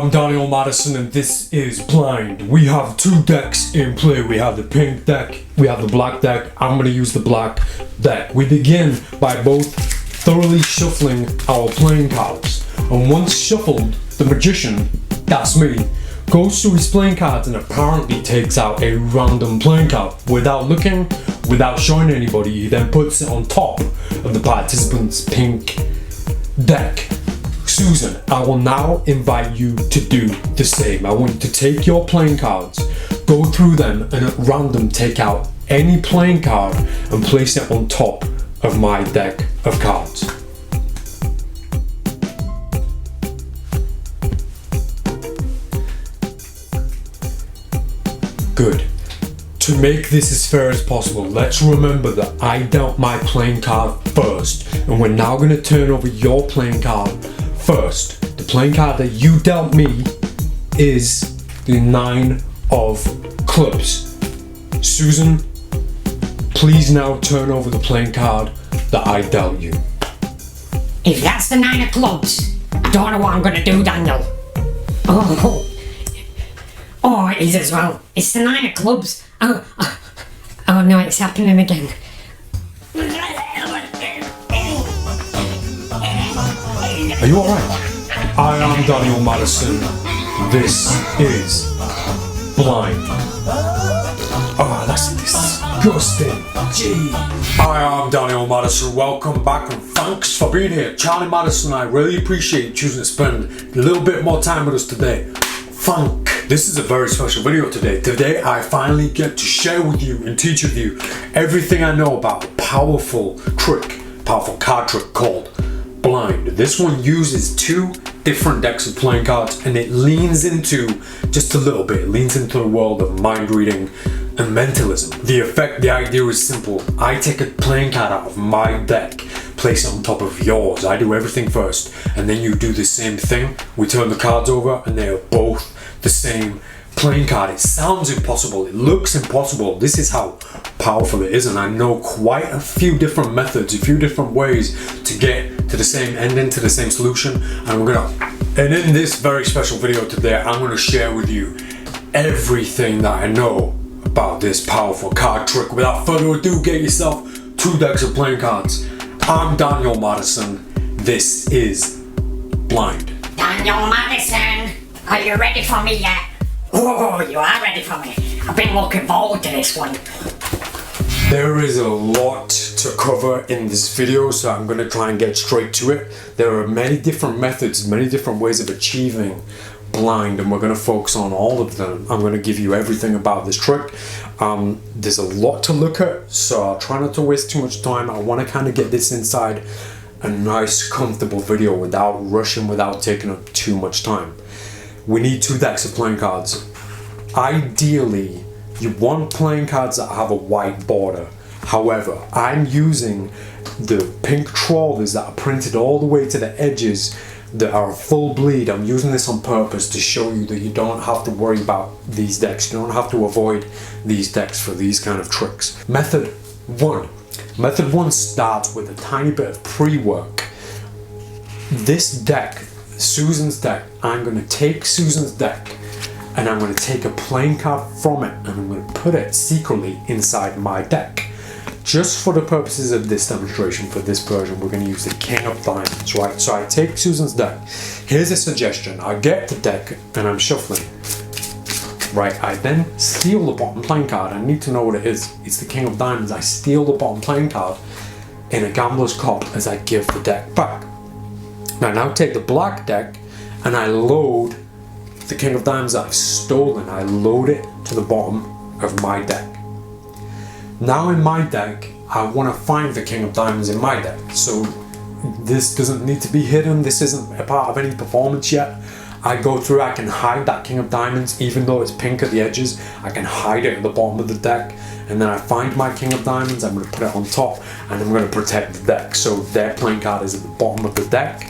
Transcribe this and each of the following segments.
I'm Daniel Madison and this is Blind. We have two decks in play. We have the pink deck, we have the black deck. I'm going to use the black deck. We begin by both thoroughly shuffling our playing cards. And once shuffled, the magician, that's me, goes through his playing cards and apparently takes out a random playing card. Without looking, without showing anybody, he then puts it on top of the participant's pink deck. Susan, I will now invite you to do the same. I want you to take your playing cards, go through them, and at random take out any playing card and place it on top of my deck of cards. Good. To make this as fair as possible, let's remember that I dealt my playing card first, and we're now going to turn over your playing card first. The playing card that you dealt me is the 9 of clubs. Susan, please now turn over the playing card that I dealt you. If that's the 9 of clubs, I don't know what I'm gonna do, Daniel. Oh, it is as well. It's the 9 of clubs. Oh no, it's happening again. Are you alright? I am Daniel Madison. This is Blind. Oh, that's disgusting. Gee. I am Daniel Madison. Welcome back and thanks for being here. Charlie Madison, I really appreciate you choosing to spend a little bit more time with us today. This is a very special video today. Today I finally get to share with you and teach with you everything I know about a powerful card trick called Blind. This one uses 2 different decks of playing cards and it leans into just a little bit. It leans into the world of mind reading and mentalism. The idea is simple. I take a playing card out of my deck, place it on top of yours. I do everything first and then you do the same thing. We turn the cards over and they are both the same playing card. It sounds impossible, it looks impossible. This is how powerful it is, and I know quite a few different methods, a few different ways to get to the same ending, to the same solution. And in this very special video today, I'm gonna share with you everything that I know about this powerful card trick. Without further ado, get yourself 2 decks of playing cards. I'm Daniel Madison. This is Blind. Daniel Madison, are you ready for me yet? Oh, you are ready for me. I've been looking forward to this one. There is a lot to cover in this video, so I'm going to try and get straight to it. There are many different methods, many different ways of achieving blind, and we're going to focus on all of them. I'm going to give you everything about this trick. There's a lot to look at, so I'll try not to waste too much time. I want to kind of get this inside a nice, comfortable video without rushing, without taking up too much time. We need 2 decks of playing cards. Ideally, you want playing cards that have a white border. However, I'm using the pink trawlers that are printed all the way to the edges that are full bleed. I'm using this on purpose to show you that you don't have to worry about these decks. You don't have to avoid these decks for these kind of tricks. Method 1. Method 1 starts with a tiny bit of pre-work. This deck, Susan's deck, I'm going to take Susan's deck and I'm going to take a playing card from it and I'm going to put it secretly inside my deck. Just for the purposes of this demonstration, for this version, we're going to use the King of Diamonds, right? So I take Susan's deck. Here's a suggestion. I get the deck and I'm shuffling. Right, I then steal the bottom playing card. I need to know what it is. It's the King of Diamonds. I steal the bottom playing card in a gambler's cup as I give the deck back. I now take the black deck and I load the King of Diamonds that I've stolen. I load it to the bottom of my deck. Now in my deck, I want to find the King of Diamonds in my deck. So this doesn't need to be hidden. This isn't a part of any performance yet. I go through, I can hide that King of Diamonds, even though it's pink at the edges. I can hide it at the bottom of the deck. And then I find my King of Diamonds, I'm going to put it on top, and I'm going to protect the deck. So their playing card is at the bottom of the deck.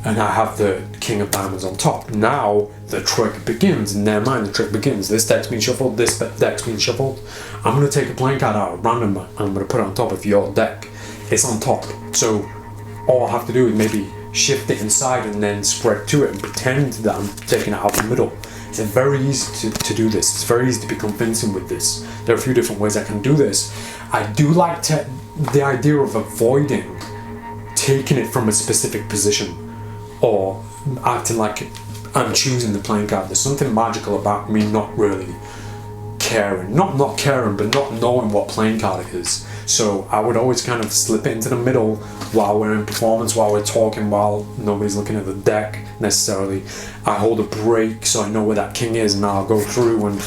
And I have the King of Diamonds on top. Now the trick begins. In their mind, the trick begins. This deck's been shuffled, this deck's been shuffled. I'm going to take a playing card out at random and I'm going to put it on top of your deck. It's on top. So all I have to do is maybe shift it inside and then spread to it and pretend that I'm taking it out the middle. It's very easy to do this. It's very easy to be convincing with this. There are a few different ways I can do this. I do like the idea of avoiding taking it from a specific position or acting like I'm choosing the playing card. There's something magical about me not really caring. Not caring, but not knowing what playing card it is. So I would always kind of slip it into the middle while we're in performance, while we're talking, while nobody's looking at the deck necessarily. I hold a break so I know where that king is, and I'll go through and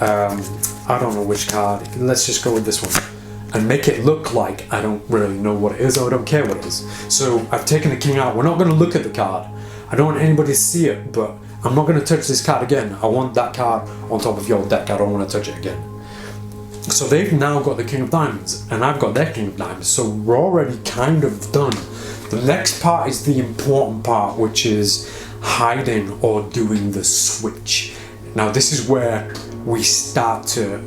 I don't know which card. Let's just go with this one and make it look like I don't really know what it is or I don't care what it is. So I've taken the king out. We're not going to look at the card. I don't want anybody to see it, but I'm not going to touch this card again. I want that card on top of your deck. I don't want to touch it again. So they've now got the king of diamonds and I've got their king of diamonds. So we're already kind of done. The next part is the important part, which is hiding or doing the switch. Now this is where we start to,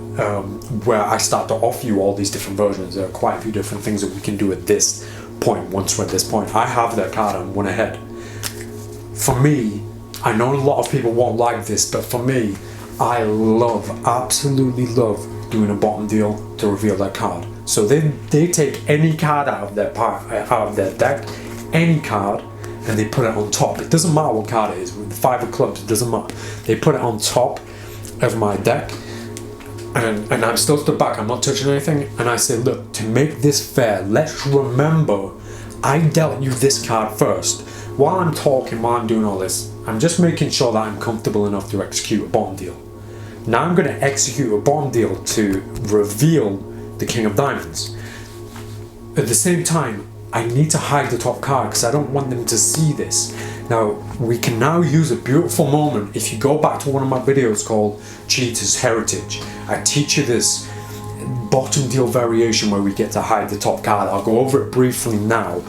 where I start to offer you all these different versions. There are quite a few different things that we can do at this point. Once we're at this point, I have that card and one ahead. For me, I know a lot of people won't like this, but for me, I absolutely love doing a bottom deal to reveal that card. So they take any card out of their deck, any card, and they put it on top. It doesn't matter what card it is. With the 5 of clubs, it doesn't matter. They put it on top of my deck, and I'm still stood back. I'm not touching anything, and I say, look, to make this fair, let's remember I dealt you this card first. While I'm talking, while I'm doing all this, I'm just making sure that I'm comfortable enough to execute a bottom deal. Now I'm going to execute a bottom deal to reveal the king of diamonds. At the same time, I need to hide the top card because I don't want them to see this. Now, we can now use a beautiful moment. If you go back to one of my videos called Cheater's Heritage, I teach you this bottom deal variation where we get to hide the top card. I'll go over it briefly now.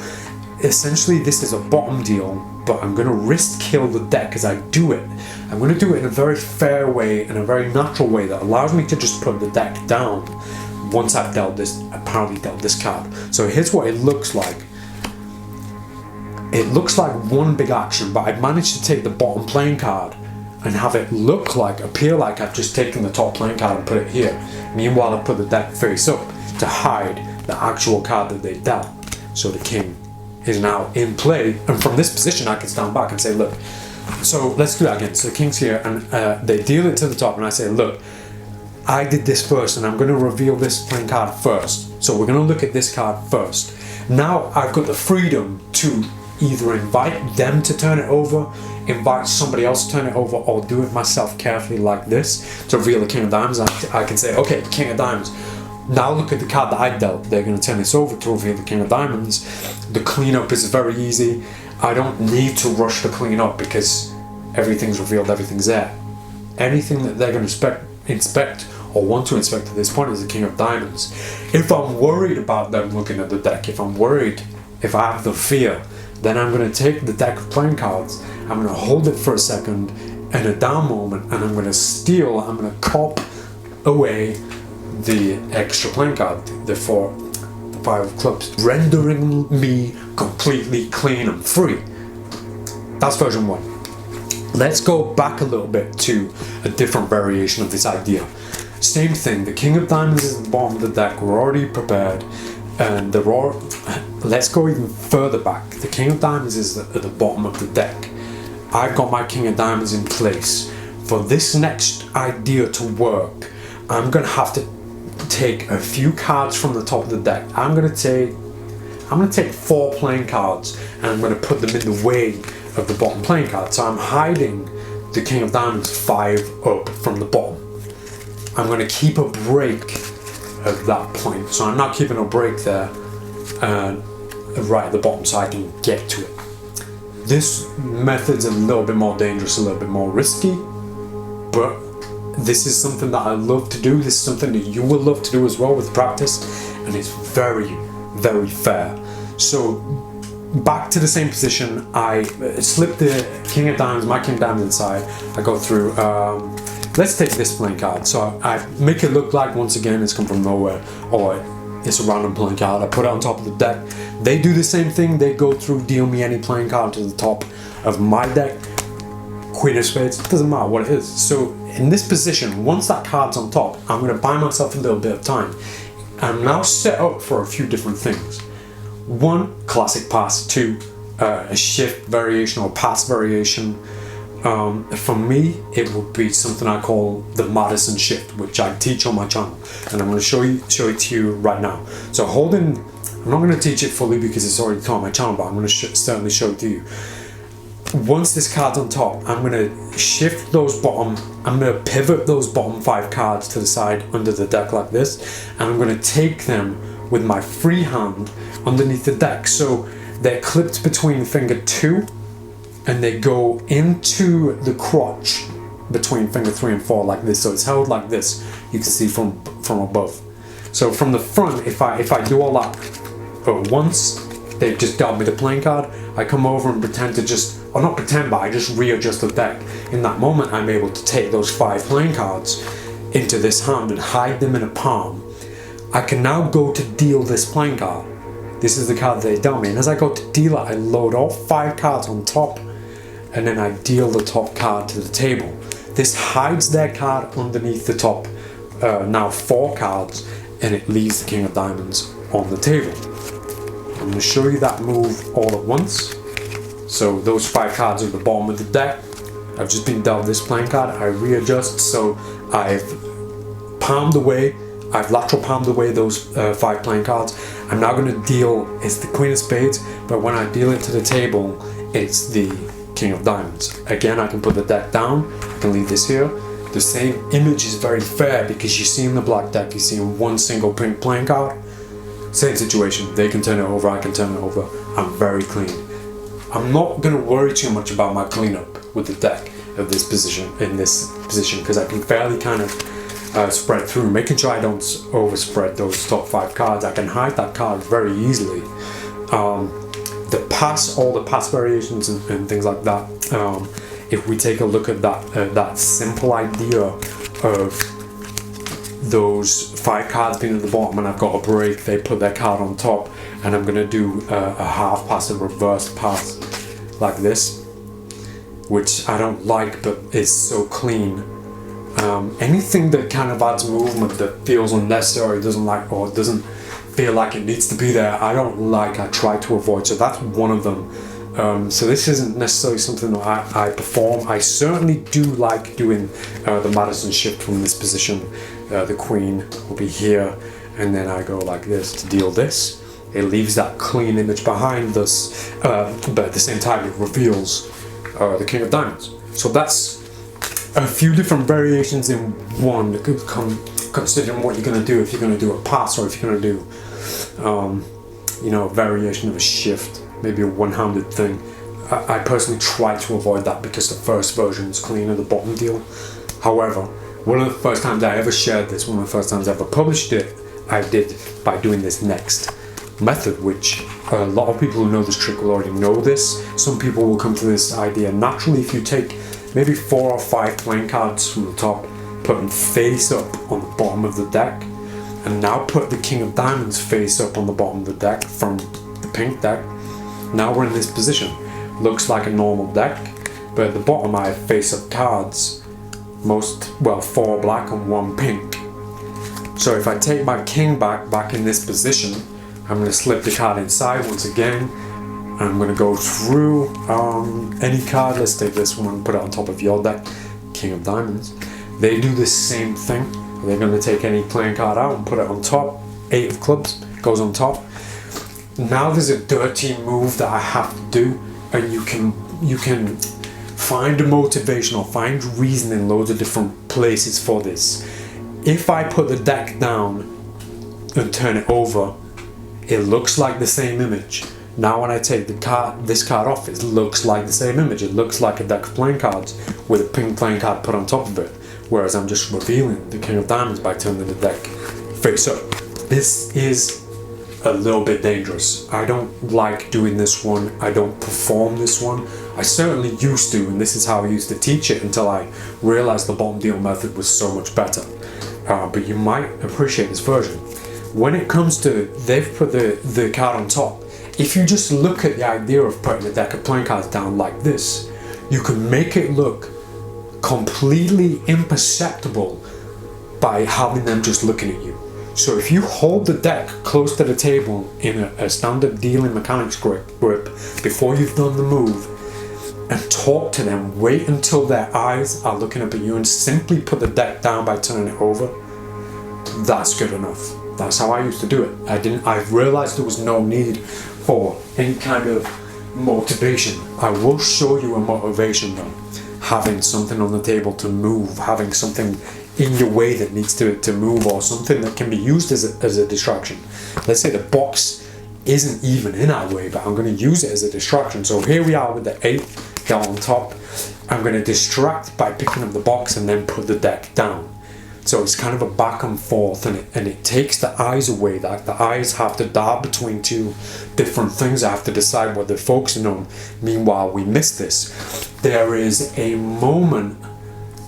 Essentially, this is a bottom deal, but I'm going to risk kill the deck as I do it. I'm going to do it in a very fair way, in a very natural way that allows me to just put the deck down once I've apparently dealt this card. So here's what it looks like. It looks like one big action, but I've managed to take the bottom playing card and have it appear like I've just taken the top playing card and put it here. Meanwhile, I put the deck face up to hide the actual card that they dealt. So the king is now in play, and from this position I can stand back and say, look, so let's do that again. So the king's here and they deal it to the top, and I say, look, I did this first and I'm going to reveal this playing card first. So we're going to look at this card first. Now I've got the freedom to either invite them to turn it over, invite somebody else to turn it over, or do it myself carefully like this to reveal the king of diamonds. I can say, okay, king of diamonds. Now look at the card that I dealt. They're going to turn this over to reveal the king of diamonds. The cleanup is very easy. I don't need to rush the cleanup because everything's revealed, everything's there. Anything that they're going to inspect or want to inspect at this point is the king of diamonds. If I'm worried about them looking at the deck, if I have the fear, then I'm going to take the deck of playing cards, I'm going to hold it for a second in a down moment, and I'm going to cop away the extra playing card, the 5 of clubs, rendering me completely clean and free. That's version 1. Let's go back a little bit to a different variation of this idea. Same thing, the king of diamonds is at the bottom of the deck, we're already prepared, and let's go even further back. The king of diamonds is at the bottom of the deck. I've got my king of diamonds in place. For this next idea to work, I'm going to have to take a few cards from the top of the deck. I'm going to take 4 playing cards and I'm going to put them in the way of the bottom playing card. So I'm hiding the king of diamonds 5 up from the bottom. I'm going to keep a break at that point. So I'm not keeping a break there right at the bottom so I can get to it. This method's a little bit more dangerous, a little bit more risky, but this is something that I love to do. This is something that you will love to do as well with practice, and it's very, very fair. So back to the same position, I slip the king of diamonds, my king of diamonds inside. I go through, let's take this playing card. So I make it look like, once again, it's come from nowhere, or It's a random playing card. I put it on top of the deck. They do the same thing. They go through, deal me any playing card to the top of my deck. Queen of Spades, it doesn't matter what it is. So in this position, once that card's on top, I'm going to buy myself a little bit of time. I'm now set up for a few different things. One, classic pass. Two, a shift variation or pass variation. For me, it would be something I call the Madison shift, which I teach on my channel, and I'm going to show it to you right now. So holding, I'm not going to teach it fully because it's already on my channel, but I'm going to certainly show it to you. Once this card's on top, I'm going to shift those I'm going to pivot those bottom 5 cards to the side under the deck like this, and I'm going to take them with my free hand underneath the deck. So they're clipped between finger 2 and they go into the crotch between finger 3 and 4 like this. So it's held like this, you can see from above. So from the front, if I do all that at once, they've just dealt me the playing card. I come over and pretend to or not pretend, but I just readjust the deck. In that moment, I'm able to take those 5 playing cards into this hand and hide them in a palm. I can now go to deal this playing card. This is the card they dealt me, and as I go to deal it, I load all 5 cards on top, and then I deal the top card to the table. This hides their card underneath the top, now 4 cards, and it leaves the King of Diamonds on the table. I'm going to show you that move all at once. So those 5 cards are at the bottom of the deck. I've just been dealt this playing card. I readjust, so I've palmed away, I've lateral palmed away those 5 playing cards. I'm now going to deal, it's the Queen of Spades, but when I deal it to the table, it's the King of Diamonds. Again, I can put the deck down, I can leave this here. The same image is very fair because you see in the black deck, you see one single pink playing card. Same situation, they can turn it over, I can turn it over. I'm very clean. I'm not going to worry too much about my cleanup with the deck of this position, because I can fairly kind of spread through, making sure I don't overspread those top 5 cards. I can hide that card very easily. All the pass variations and things like that. If we take a look at that simple idea of those 5 cards being at the bottom and I've got a break, they put their card on top, and I'm gonna do a half pass, a reverse pass like this, which I don't like, but is so clean. Anything that kind of adds movement that feels unnecessary, doesn't feel like it needs to be there, I don't like, I try to avoid. So that's one of them. So this isn't necessarily something that I perform. I certainly do like doing the Madison shift from this position. The Queen will be here, and then I go like this to deal this. It leaves that clean image behind us, but at the same time it reveals the King of Diamonds. So that's a few different variations in one, considering what you're going to do, if you're going to do a pass or if you're going to do a variation of a shift, maybe a one-handed thing. I personally try to avoid that because the first version is clean of the bottom deal. However, one of the first times I ever shared this, one of the first times I ever published it, I did by doing this next method, which a lot of people who know this trick will already know this. Some people will come to this idea naturally. If you take maybe 4 or 5 playing cards from the top, put them face up on the bottom of the deck, and now put the King of Diamonds face up on the bottom of the deck from the pink deck. Now we're in this position. Looks like a normal deck, but at the bottom I have face up cards. 4 black and 1 pink. So if I take my king back in this position, I'm going to slip the card inside once again. I'm going to go through any card. Let's take this one and put it on top of your deck, King of Diamonds. They do the same thing. They're going to take any playing card out and put it on top. 8 of clubs goes on top. Now there's a dirty move that I have to do, and you can find a motivation or find reason in loads of different places for this. If I put the deck down and turn it over, it looks like the same image. Now when I take this card off, it looks like the same image. It looks like a deck of playing cards with a pink playing card put on top of it, whereas I'm just revealing the King of Diamonds by turning the deck face up. This is a little bit dangerous. I don't like doing this one. I don't perform this one. I certainly used to, and this is how I used to teach it until I realized the bottom deal method was so much better. But you might appreciate this version. when it comes to, they've put the card on top. If you just look at the idea of putting a deck of playing cards down like this, you can make it look completely imperceptible by having them just looking at you. So if you hold the deck close to the table in a standard dealing mechanics grip before you've done the move, and talk to them, wait until their eyes are looking up at you and simply put the deck down by turning it over, that's good enough. That's how I used to do it. I realized there was no need for any kind of motivation. I will show you a motivation though. Having something on the table to move, having something in your way that needs to move, or something that can be used as a distraction. Let's say the box isn't even in our way, but I'm going to use it as a distraction. So here we are with the 8 down on top. I'm going to distract by picking up the box and then put the deck down. So it's kind of a back and forth, and it takes the eyes away. That the eyes have to dart between two different things. I have to decide what they're focusing on. Meanwhile, we miss this. There is a moment,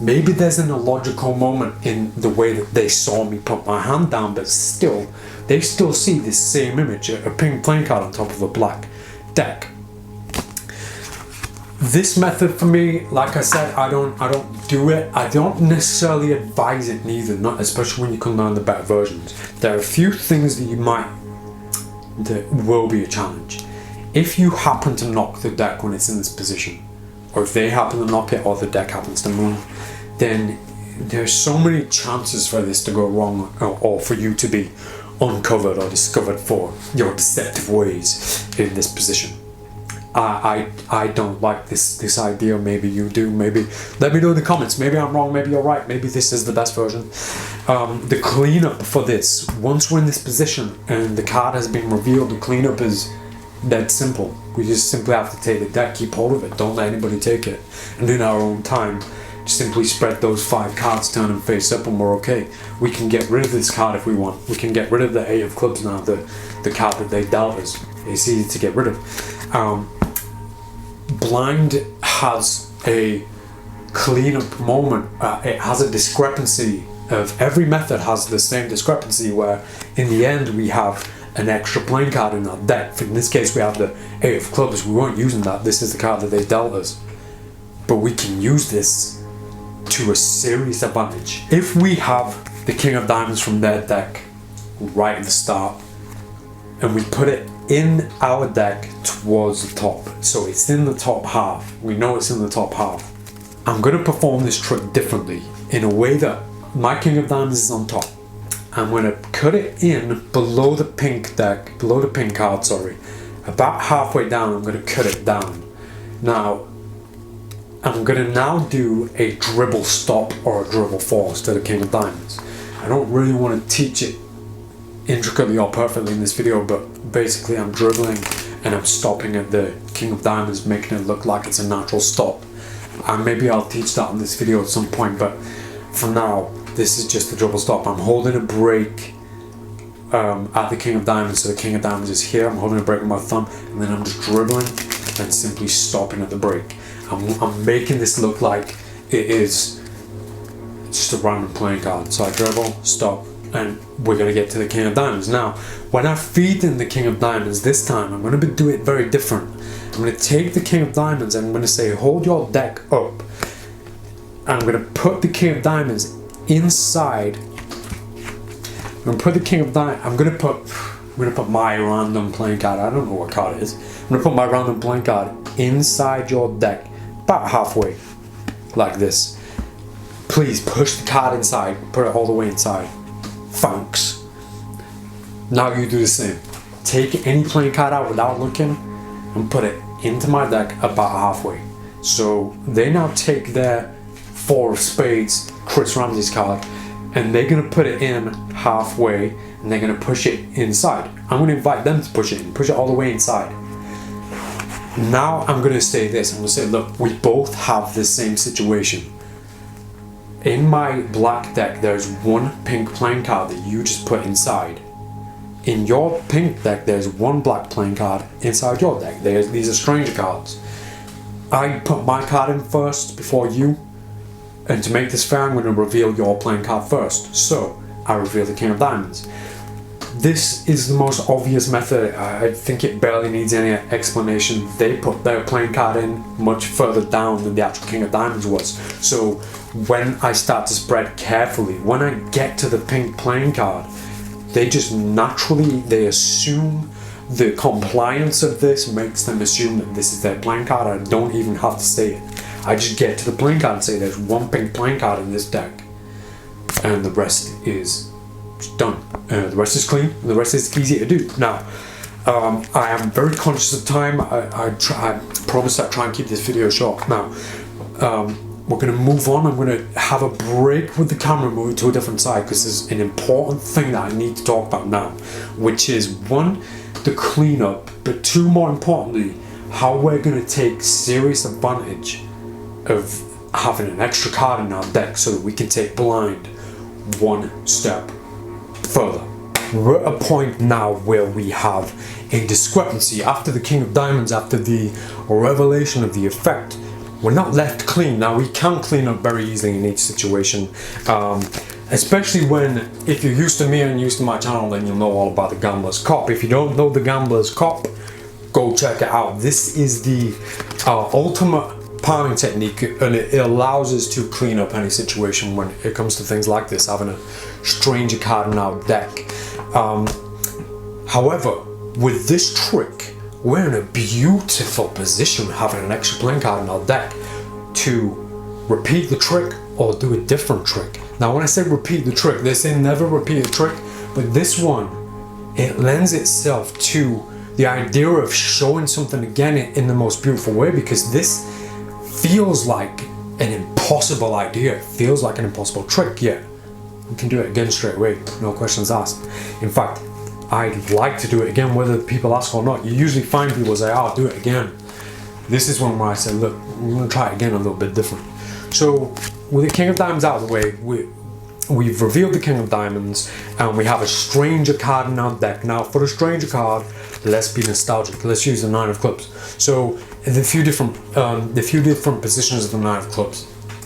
maybe there's an illogical moment in the way that they saw me put my hand down, but still, they still see this same image, a pink playing card on top of a black deck. This method for me, like I said, I don't do it. I don't necessarily advise it neither, not especially when you can learn the better versions. There are a few things that will be a challenge. If you happen to knock the deck when it's in this position, or if they happen to knock it or the deck happens to move, then there's so many chances for this to go wrong, or for you to be uncovered or discovered for your deceptive ways in this position. I don't like this idea. Maybe you do. Maybe let me know in the comments. Maybe I'm wrong. Maybe you're right. Maybe this is the best version. The cleanup for this, once we're in this position and the card has been revealed, the cleanup is dead simple. We just simply have to take the deck, keep hold of it, don't let anybody take it, and in our own time simply spread those 5 cards, turn them face up, and we're okay. We can get rid of this card if we want. We can get rid of the 8 of clubs now, the card that they dealt us. It's easy to get rid of. Blind has a cleanup moment. It has a discrepancy of, every method has the same discrepancy where in the end we have an extra playing card in our deck. In this case we have the 8 of clubs. We weren't using that. This is the card that they dealt us. But we can use this to a serious advantage. If we have the King of Diamonds from their deck right at the start, and we put it in our deck towards the top, so it's in the top half, we know it's in the top half, I'm going to perform this trick differently, in a way that my King of Diamonds is on top. I'm going to cut it in below the pink deck, below the pink card, sorry, about halfway down. I'm going to cut it down. Now I'm going to now do a dribble stop or a dribble force to the King of Diamonds. I don't really want to teach it intricately or perfectly in this video, but basically I'm dribbling and I'm stopping at the King of Diamonds, making it look like it's a natural stop. And maybe I'll teach that in this video at some point, but for now this is just a dribble stop. I'm holding a break at the King of Diamonds, so the King of Diamonds is here. I'm holding a break with my thumb, and then I'm just dribbling and simply stopping at the break. I'm making this look like it is just a random playing card. So I dribble, stop, and we're going to get to the King of Diamonds. Now, when I feed in the King of Diamonds this time, I'm going to do it very different. I'm going to take the King of Diamonds and I'm going to say, hold your deck up. I'm going to put the King of Diamonds inside. I'm going to put the King of Diamonds, I'm going to put my random playing card, I don't know what card it is. I'm going to put my random playing card inside your deck, about halfway, like this. Please push the card inside, put it all the way inside. Thanks. Now you do the same. Take any playing card out without looking and put it into my deck about halfway. So they now take their 4 of spades, Chris Ramsey's card, and they're going to put it in halfway and they're going to push it inside. I'm going to invite them to push it all the way inside. Now I'm going to say this, I'm going to say, look, we both have the same situation. In my black deck, there's 1 pink playing card that you just put inside. In your pink deck, there's 1 black playing card inside your deck. These are stranger cards. I put my card in first before you, and to make this fair, I'm going to reveal your playing card first. So, I reveal the King of Diamonds. this is the most obvious method. I think it barely needs any explanation. They put their playing card in much further down than the actual King of Diamonds was. So when I start to spread carefully, when I get to the pink playing card, they just naturally, they assume the compliance of this makes them assume that this is their playing card. I don't even have to say it. I just get to the playing card and say there's one pink playing card in this deck, and the rest is done. The rest is clean, and the rest is easy to do. Now, I am very conscious of time. I promise I'll try and keep this video short. Now, we're going to move on. I'm going to have a break with the camera, move to a different side, because there's an important thing that I need to talk about now, which is one, the cleanup, but two, more importantly, how we're going to take serious advantage of having an extra card in our deck so that we can take blind one step further. We're at a point now where we have a discrepancy. After the King of Diamonds, after the revelation of the effect, we're not left clean. Now, we can clean up very easily in each situation, especially when, if you're used to me and used to my channel, then you'll know all about the Gambler's Cop. If you don't know the Gambler's Cop, go check it out. This is the ultimate palming technique, and it allows us to clean up any situation when it comes to things like this, having a stranger card in our deck. However, with this trick, we're in a beautiful position having an extra playing card in our deck to repeat the trick or do a different trick. Now, when I say repeat the trick, they say never repeat a trick, but this one, it lends itself to the idea of showing something again in the most beautiful way, because this feels like an impossible idea. It feels like an impossible trick, yet we can do it again straight away, no questions asked. In fact, I'd like to do it again whether people ask or not. You usually find people say, oh, I'll do it again. This is one where I say, look, I'm going to try it again a little bit different. So with the King of Diamonds out of the way, we've revealed the King of Diamonds, and we have a stranger card in our deck. Now, for the stranger card, let's be nostalgic. Let's use the Nine of Clubs. So the few different positions of the Nine of Clubs.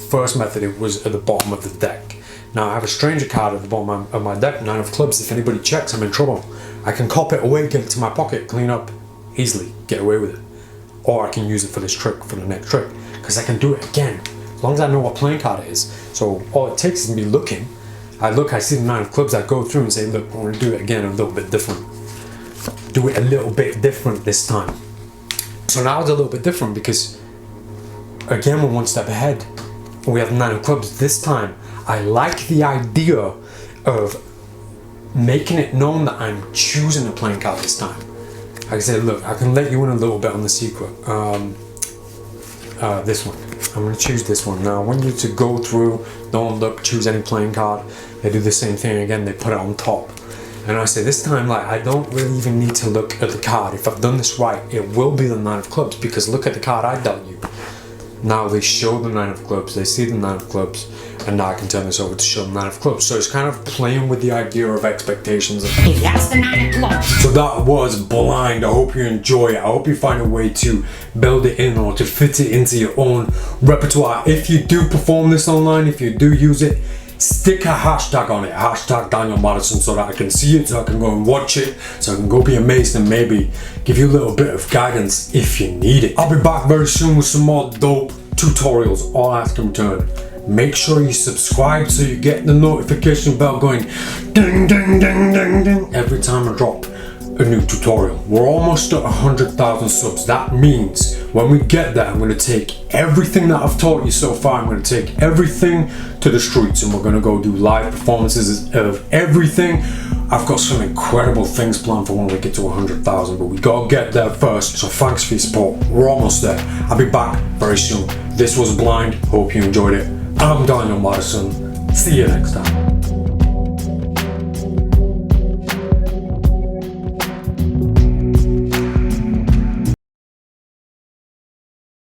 First method, it was at the bottom of the deck. Now I have a stranger card at the bottom of my deck, Nine of Clubs. If anybody checks, I'm in trouble. I can cop it away, get it to my pocket, clean up easily, get away with it. Or I can use it for this trick, for the next trick, because I can do it again, as long as I know what playing card it is. So all it takes is me looking. I look, I see the Nine of Clubs, I go through and say, look, I'm going to do it again a little bit different. Do it a little bit different this time. So now it's a little bit different because, again, we're one step ahead. We have Nine of Clubs this time. I like the idea of making it known that I'm choosing a playing card this time. I say, look, I can let you in a little bit on the secret. This one. I'm going to choose this one. Now, I want you to go through, don't look, choose any playing card. They do the same thing again, they put it on top. And I say, this time, like, I don't really even need to look at the card. If I've done this right, it will be the Nine of Clubs, because look at the card I dealt you. Now they show the Nine of Clubs, they see the Nine of Clubs, and now I can turn this over to show the Nine of Clubs. So it's kind of playing with the idea of expectations. That's the Nine of Clubs. So that was blind. I hope you enjoy it. I hope you find a way to build it in or to fit it into your own repertoire. If you do perform this online, if you do use it, stick a hashtag on it, hashtag Daniel Madison, so that I can see it, so I can go and watch it, so I can go be amazed and maybe give you a little bit of guidance if you need it. I'll be back very soon with some more dope tutorials, all ask in return. Make sure you subscribe so you get the notification bell going ding ding ding ding ding every time I drop a new tutorial. We're almost at 100,000 subs. That means when we get there, I'm going to take everything that I've taught you so far, I'm going to take everything to the streets, and we're going to go do live performances of everything. I've got some incredible things planned for when we get to 100,000, but we gotta get there first. So thanks for your support. We're almost there. I'll be back very soon. This was Blind. Hope you enjoyed it. I'm Daniel Madison. See you next time.